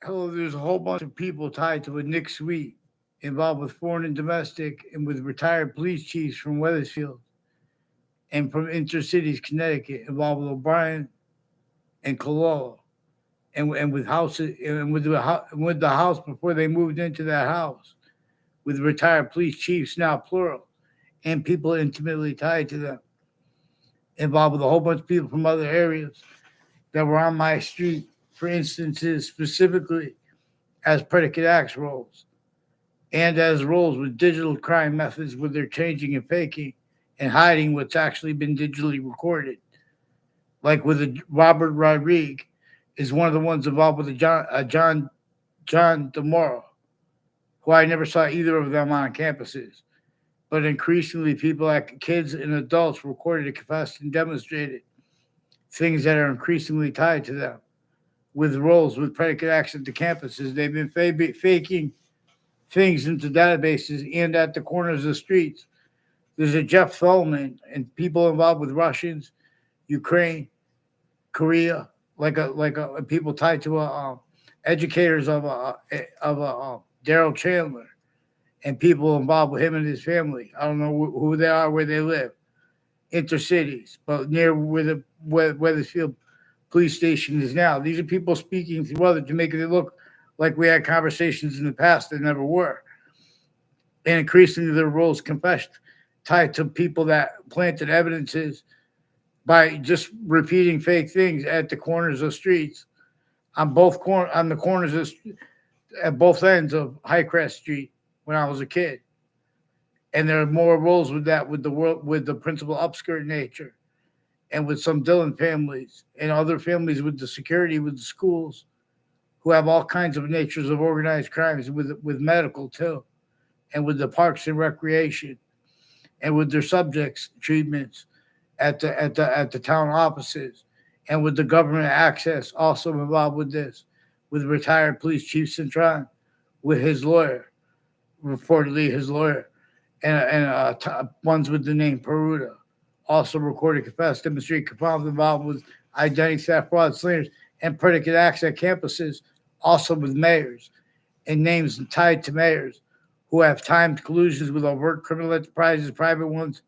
Hello, there's a whole bunch of people tied to a Nick suite involved with foreign and domestic and with retired police chiefs from Wethersfield and from intercities Connecticut involved with O'Brien and Cololo and with houses and with the house before they moved into that house with retired police chiefs now plural and people intimately tied to them involved with a whole bunch of people from other areas that were on my street for instances specifically as predicate acts roles and as roles with digital crime methods where they're changing and faking and hiding what's actually been digitally recorded. Like with Robert Rodriguez is one of the ones involved with the John DiMauro, who I never saw either of them on campuses. But increasingly, people like kids and adults recorded, confessed, and demonstrated things that are increasingly tied to them with roles with predicate acts at the campuses. They've been faking things into databases and at the corners of the streets. There's a Jeff Tholman and people involved with Russians, Ukraine, Korea, like a people tied to educators of Daryl Chandler, and people involved with him and his family. I don't know who they are, where they live, intercities, but near where Wethersfield police station is now. These are people speaking through others to make it look like we had conversations in the past that never were. And increasingly, their roles confessed, tied to people that planted evidences by just repeating fake things at the corners of streets, on the corners at both ends of Highcrest Street when I was a kid. And there are more roles with that with the principal upskirt nature and with some Dillon families and other families with the security with the schools who have all kinds of natures of organized crimes with medical too and with the parks and recreation and with their subjects treatments at the town offices and with the government access also involved with this with retired police chief Cintron with his lawyer, reportedly his lawyer, and ones with the name Peruta, also recorded, confessed, demonstrated, confirmed involved with identity theft, fraud, slanders, and predicate acts at campuses, also with mayors and names tied to mayors who have timed collusions with overt criminal enterprises, private ones,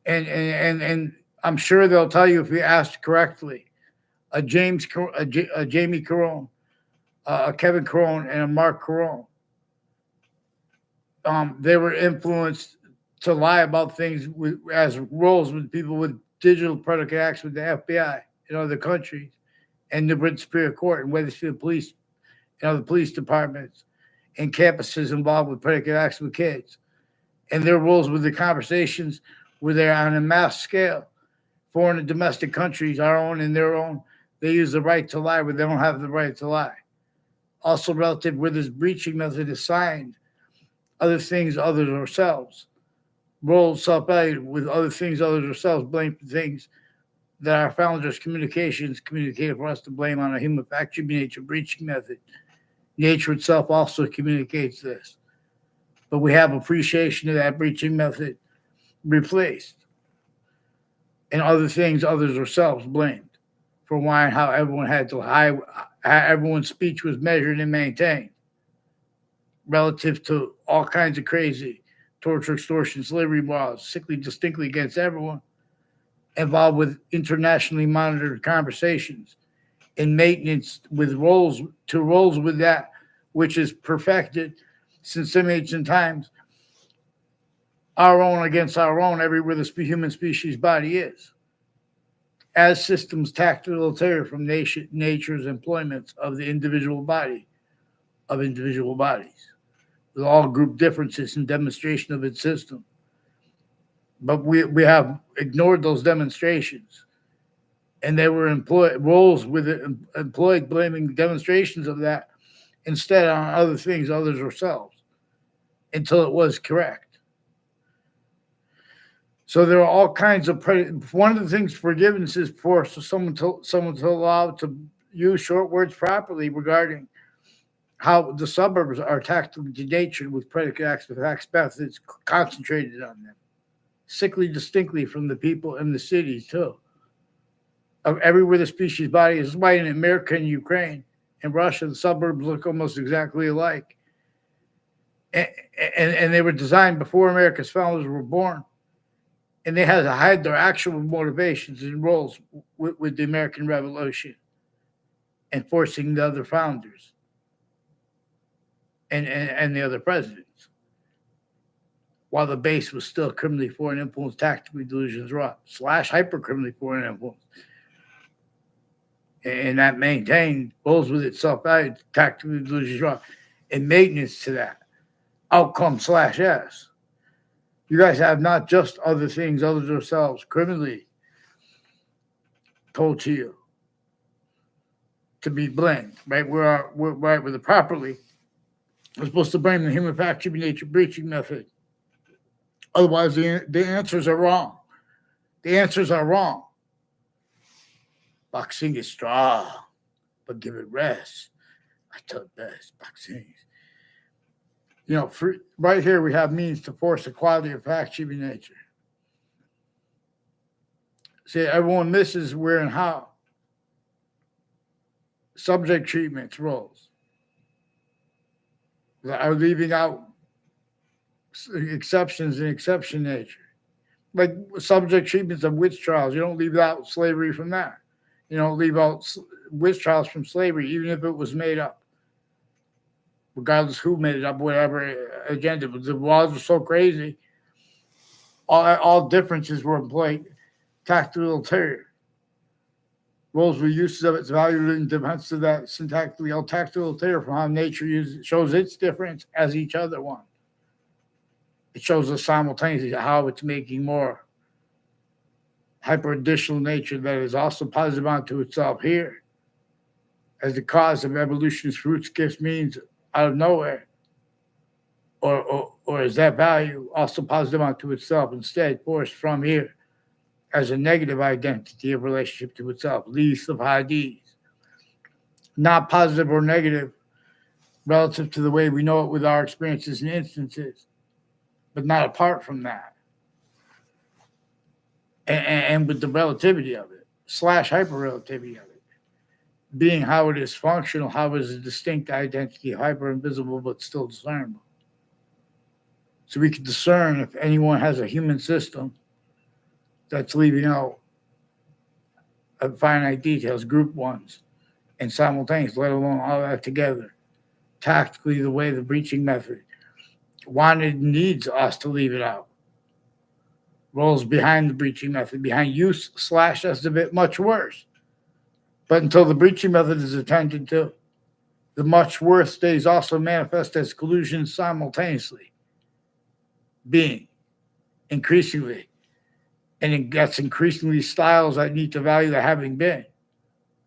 and I'm sure they'll tell you if you asked correctly. A Jamie Carone, a Kevin Carone, and a Mark Carone. They were influenced to lie about things as roles with people with digital predicate acts with the FBI in other countries and the Britain Superior Court and Wethersfield Police and other police departments and campuses involved with predicate acts with kids. And their roles with the conversations were there on a mass scale. Foreign and domestic countries, our own and their own, they use the right to lie where they don't have the right to lie. Also relative where this breaching method is signed, other things, others, ourselves. Roles self-valued with other things, others, ourselves, blame for things that our founders' communications communicated for us to blame on a human factor nature breaching method. Nature itself also communicates this. But we have appreciation of that breaching method replaced. And other things, others, ourselves blamed for why and how everyone had to how everyone's speech was measured and maintained relative to all kinds of crazy torture, extortion, slavery laws, sickly distinctly against everyone, involved with internationally monitored conversations and maintenance with roles with that which is perfected since some ancient times, our own against our own, everywhere the human species body is, as systems tactile from nature's employments of the individual body, of individual bodies, with all group differences and demonstration of its system. But we have ignored those demonstrations, and they were employed blaming demonstrations of that instead on other things, others ourselves, until it was correct. So there are all kinds of one of the things forgiveness is for someone to allow to use short words properly regarding how the suburbs are tactically denatured with predicate acts with acts methods concentrated on them, sickly distinctly from the people in the cities too. Of everywhere the species body is, why in America and Ukraine, In Russia, the suburbs look almost exactly alike. And they were designed before America's founders were born. And they had to hide their actual motivations and roles with the American Revolution and forcing the other founders and the other presidents, while the base was still criminally foreign influence, tactically delusions wrought, / hyper-criminally foreign influence. And that maintained goals with its self-value, tactically delusions wrought, and maintenance to that outcome / S. You guys have not just other things, others yourselves, criminally told to you to be blamed, right? We're right with it properly. We're supposed to blame the human factor nature breaching method. Otherwise, the answers are wrong. The answers are wrong. Boxing is strong, but give it rest. I tell it best. Boxing. Right here we have means to force equality of fact-achieving nature. See, everyone misses where and how. Subject treatments, roles. Are leaving out exceptions and exception nature. Like subject treatments of witch trials. You don't leave out slavery from that. You don't leave out witch trials from slavery, even if it was made up. Regardless who made it up, whatever agenda. But the laws were so crazy. All differences were employed. Tactical ulterior. Roles were uses of its value in defense of that syntactically tactical ulterior from how nature shows its difference as each other one. It shows us simultaneously how it's making more hyper-additional nature that is also positive onto itself here as the cause of evolution's fruits, gifts, means out of nowhere, or is that value also positive onto itself instead forced from here as a negative identity of relationship to itself, least of IDs, not positive or negative relative to the way we know it with our experiences and instances, but not apart from that, and with the relativity of it / hyper-relativity of it. Being how it is functional, how it is a distinct identity, hyper invisible but still discernible. So we can discern if anyone has a human system that's leaving out finite details, group ones, and simultaneous, let alone all that together. Tactically, the way the breaching method wanted needs us to leave it out. Roles behind the breaching method, behind use / that's a bit much worse. But until the breaching method is attended to, the much worse stays also manifest as collusion simultaneously, being increasingly, and it gets increasingly styles that need to value the having been.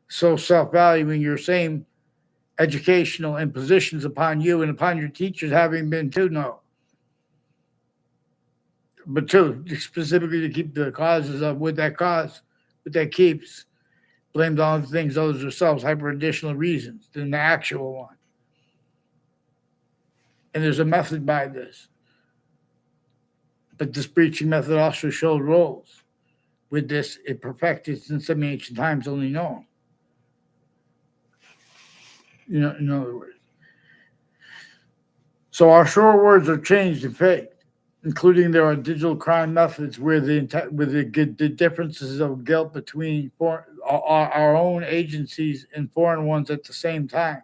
So self-valuing your same educational impositions upon you and upon your teachers having been too, no. But two, specifically to keep the causes of what that keeps, blamed on things others themselves, hyper-additional reasons than the actual one. And there's a method by this. But this breaching method also showed roles. With this, it perfected since some ancient times only known. In other words. So our sure words are changed and faked, including there are digital crime methods where the differences of guilt between our own agencies and foreign ones at the same time,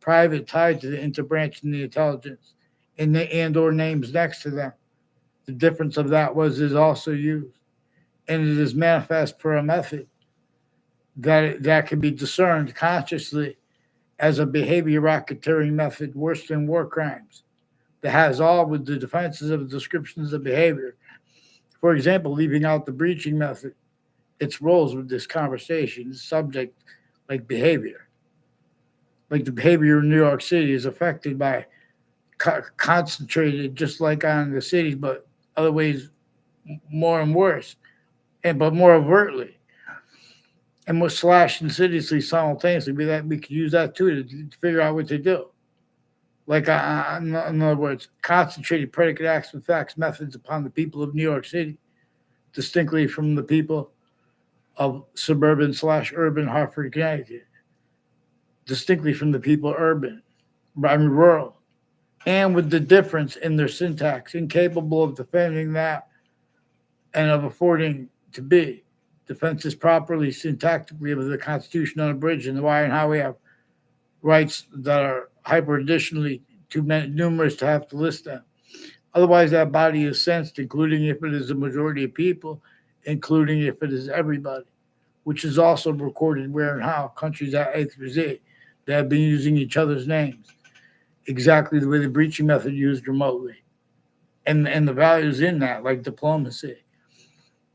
private tied to the interbranch and the intelligence, and or names next to them. The difference of that is also used, and it is manifest per a method that can be discerned consciously as a behavior racketeering method worse than war crimes that has all with the defenses of the descriptions of behavior. For example, leaving out the breaching method, its roles with this conversation, subject like behavior. Like the behavior in New York City is affected by concentrated, just like on the cities, but other ways more and worse, but more overtly, and more / insidiously simultaneously. We could use that too to figure out what to do. Like, in other words, concentrated predicate acts and facts methods upon the people of New York City, distinctly from the people of suburban / urban Hartford, Connecticut. distinctly from the people urban, rural, and with the difference in their syntax, incapable of defending that and of affording to be. Defense is properly syntactically of the Constitution unabridged, and why and how we have rights that are hyper additionally too many, numerous to have to list them. Otherwise, that body is sensed, including if it is a majority of people, including if it is everybody, which is also recorded where and how countries at A through Z that have been using each other's names, exactly the way the breaching method used remotely, and the values in that, like diplomacy.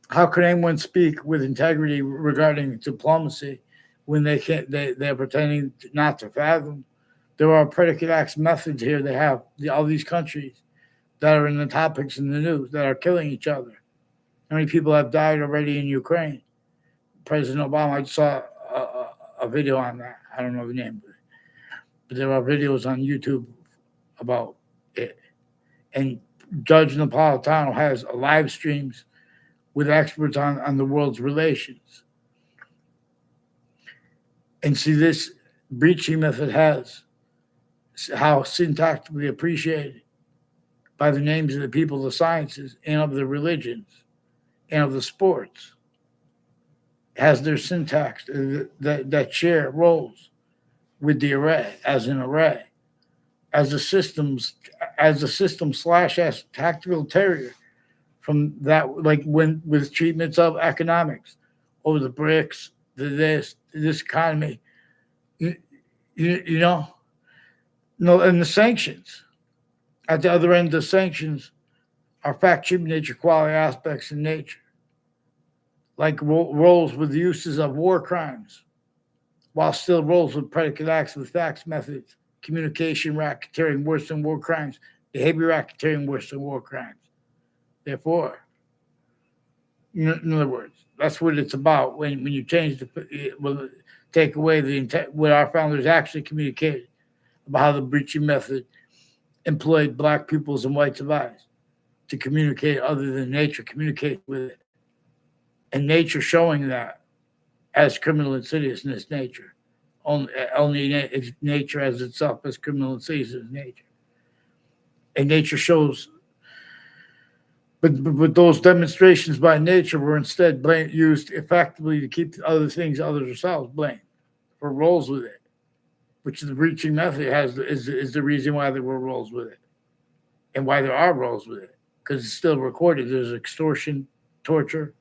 How can anyone speak with integrity regarding diplomacy when they can't? They're pretending not to fathom. There are predicate acts methods here. They have all these countries that are in the topics in the news that are killing each other. How many people have died already in Ukraine? President Obama, I saw a video on that. I don't know the name of it, but there are videos on YouTube about it. And Judge Napolitano has live streams with experts on the world's relations. And see, this breaching method has how syntactically appreciated by the names of the people of the sciences and of the religions and of the sports has their syntax that share roles with the array as an array, as a system slash as tactical terrier from that, like when with treatments of economics over the BRICS, this economy, you know, no, and the sanctions. At the other end, the sanctions are fact, human nature, quality aspects in nature, like roles with uses of war crimes, while still roles with predicate acts with facts methods, communication racketeering worse than war crimes, behavior racketeering worse than war crimes. Therefore, in other words, that's what it's about when you change take away what our founders actually communicated about how the breaching method employed black peoples and whites of eyes to communicate other than nature, communicate with it. And nature showing that as criminal insidiousness nature. Only nature as itself as criminal insidious nature. And nature shows, but those demonstrations by nature were instead used effectively to keep other things, others themselves blamed for roles with it, which the breaching method is the reason why there were roles with it and why there are roles with it, because it's still recorded. There's extortion, torture,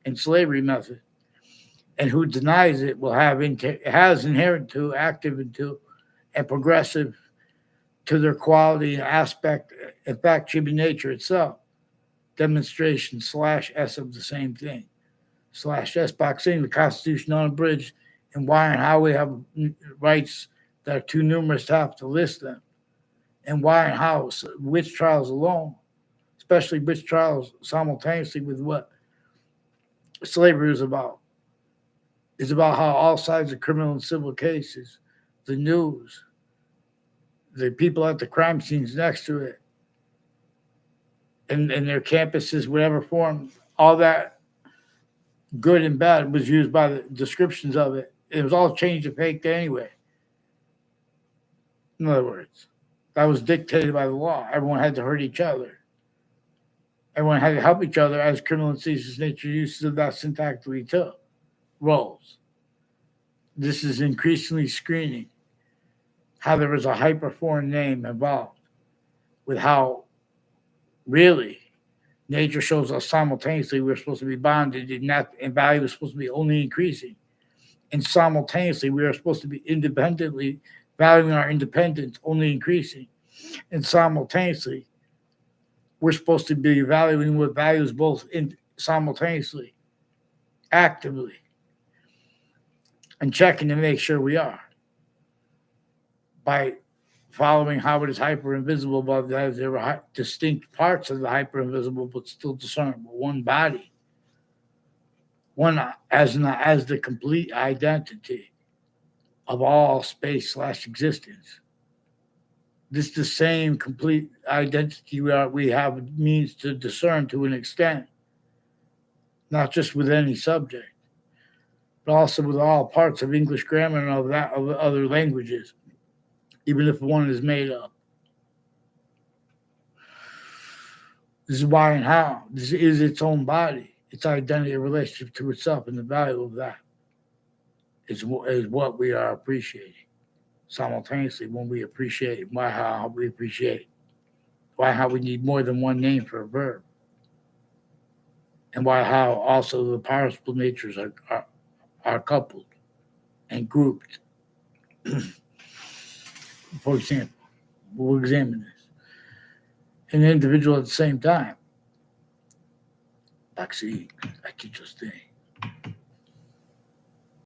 and slavery method. And who denies it will has inherent to, active into, and progressive to their quality and aspect, in fact, human nature itself. Demonstration / S of the same thing. / S boxing, the Constitution unabridged, and why and how we have rights that are too numerous to have to list them. And why and how, which trials alone, especially which trials simultaneously with what slavery is about. It's about how all sides of criminal and civil cases, the news, the people at the crime scenes next to it, and their campuses, whatever form, all that good and bad was used by the descriptions of it. It was all changed and faked anyway. In other words, that was dictated by the law. Everyone had to hurt each other. Everyone had to help each other as criminal and seditious nature uses of that syntactically too. Roles. This is increasingly screening how there was a hyper foreign name involved with how really nature shows us simultaneously we're supposed to be bonded and value is supposed to be only increasing. And simultaneously we are supposed to be independently valuing our independence only increasing. And simultaneously we're supposed to be valuing what values both simultaneously, actively, and checking to make sure we are by following how it is hyper invisible, but there are distinct parts of the hyper invisible, but still discernible. One body, one as the complete identity of all space / existence. This is the same complete identity we have means to discern to an extent, not just with any subject. but also with all parts of English grammar and of other languages, even if one is made up. This is why and how. This is its own body, its identity, relationship to itself, and the value of that is what we are appreciating simultaneously when we appreciate how we appreciate, how we need more than one name for a verb, and how also the participle natures are coupled and grouped. For example, we'll examine this. An individual at the same time. Vaccine, I teach us thing.